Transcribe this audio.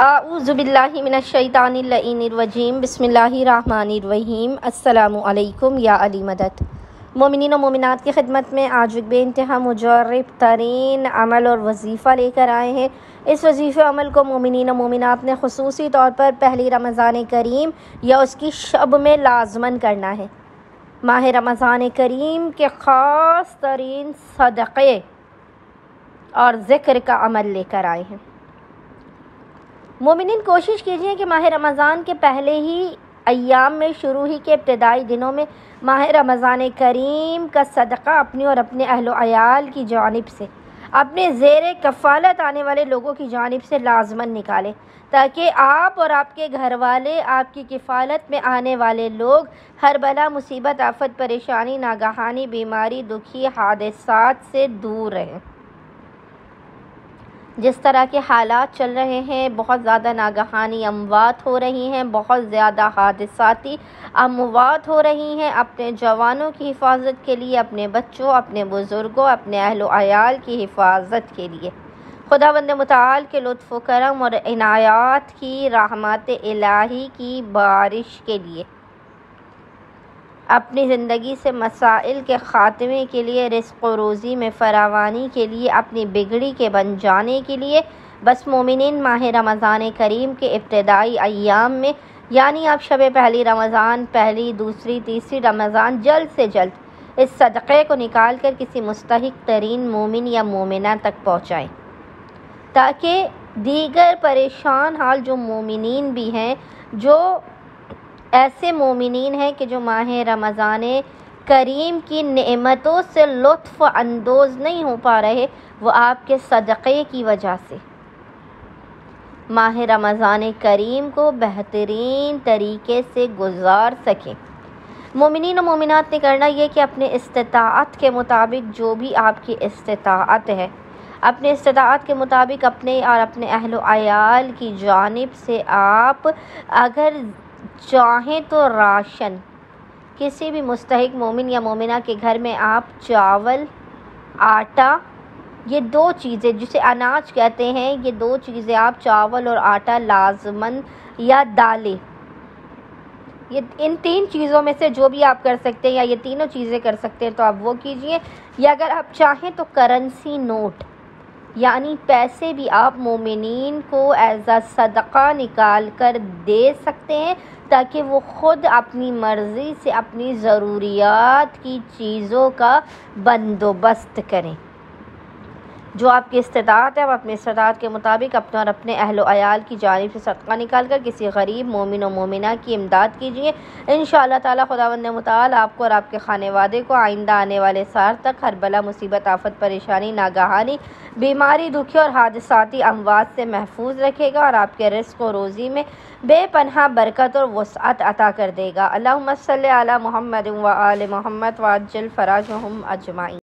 اعوذ باللہ من الشیطان اللعین الرجیم بسم اللہ الرحمن الرحیم السلام علیکم یا علی مدد۔ مومنین و مومنات کی خدمت میں آج ایک بے انتہا مجرب ترین عمل اور وظیفہ لے کر آئے ہیں۔ اس وظیفہ عمل کو مومنین و مومنات نے خصوصی طور پر پہلی رمضان کریم یا اس کی شب میں لازماً کرنا ہے۔ ماہ رمضان کریم کے خاص ترین صدقے اور ذکر کا عمل لے کر آئے ہیں۔ مومنین کوشش کیجئے کہ ماہ رمضان کے پہلے ہی ایام میں شروع ہی کے ابتدائی دنوں میں ماہ رمضان کریم کا صدقہ اپنی اور اپنے اہل و عیال کی جانب سے، اپنے زیر کفالت آنے والے لوگوں کی جانب سے لازماً نکالیں، تاکہ آپ اور آپ کے گھر والے، آپ کی کفالت میں آنے والے لوگ ہر بلا، مصیبت، آفت، پریشانی، ناگہانی بیماری، دکھی، حادثات سے دور رہیں۔ جس طرح کے حالات چل رہے ہیں، بہت زیادہ ناگہانی اموات ہو رہی ہیں، بہت زیادہ حادثاتی اموات ہو رہی ہیں۔ اپنے جوانوں کی حفاظت کے لیے، اپنے بچوں، اپنے بزرگوں، اپنے اہل و عیال کی حفاظت کے لیے، خداوند متعال کے لطف و کرم اور عنایات کی، رحمت الہی کی بارش کے لیے، اپنی زندگی سے مسائل کے خاتمے کے لیے، رزق و روزی میں فراوانی کے لیے، اپنی بگڑی کے بن جانے کے لیے، بس مومنین ماہ رمضان کریم کے ابتدائی ایام میں، یعنی آپ شب پہلی رمضان، پہلی، دوسری، تیسری رمضان، جلد سے جلد اس صدقے کو نکال کر کسی مستحق ترین مومن یا مومنہ تک پہنچائیں، تاکہ دیگر پریشان حال جو مومنین بھی ہیں، جو ایسے مومنین ہیں کہ جو ماہ رمضان کریم کی نعمتوں سے لطف اندوز نہیں ہو پا رہے، وہ آپ کے صدقے کی وجہ سے ماہ رمضان کریم کو بہترین طریقے سے گزار سکیں۔ مومنین و مومنات نے کرنا یہ کہ اپنے استطاعت کے مطابق، جو بھی آپ کی استطاعت ہے، اپنے استطاعت کے مطابق اپنے اور اپنے اہل و عیال کی جانب سے آپ اگر چاہیں تو راشن، کسی بھی مستحق مومن یا مومنہ کے گھر میں آپ چاول، آٹا، یہ دو چیزیں جسے اناج کہتے ہیں، یہ دو چیزیں آپ چاول اور آٹا لازماً، یا دالیں، ان تین چیزوں میں سے جو بھی آپ کر سکتے ہیں، یا یہ تینوں چیزیں کر سکتے ہیں تو آپ وہ کیجئے، یا اگر آپ چاہیں تو کرنسی نوٹ، یعنی پیسے بھی آپ مومنین کو ایز اے صدقہ نکال کر دے سکتے ہیں، تاکہ وہ خود اپنی مرضی سے اپنی ضروریات کی چیزوں کا بندوبست کریں۔ جو آپ کی استطاعت ہے، وہ اپنے استطاعت کے مطابق اپنے اور اپنے اہل و عیال کی جانب سے صدقہ نکال کر کسی غریب مومن و مومنہ کی امداد کیجیے۔ انشاءاللہ تعالی خداوند متعال آپ کو اور آپ کے خانوادے کو آئندہ آنے والے سال تک ہر بلا، مصیبت، آفت، پریشانی، ناگہانی بیماری، دکھی اور حادثاتی اموات سے محفوظ رکھے گا، اور آپ کے رزق و روزی میں بے پناہ برکت اور وسعت عطا کر دے گا۔ اللہم صلی علی محمد و آل محمد وعجل فرجہم اجمعین۔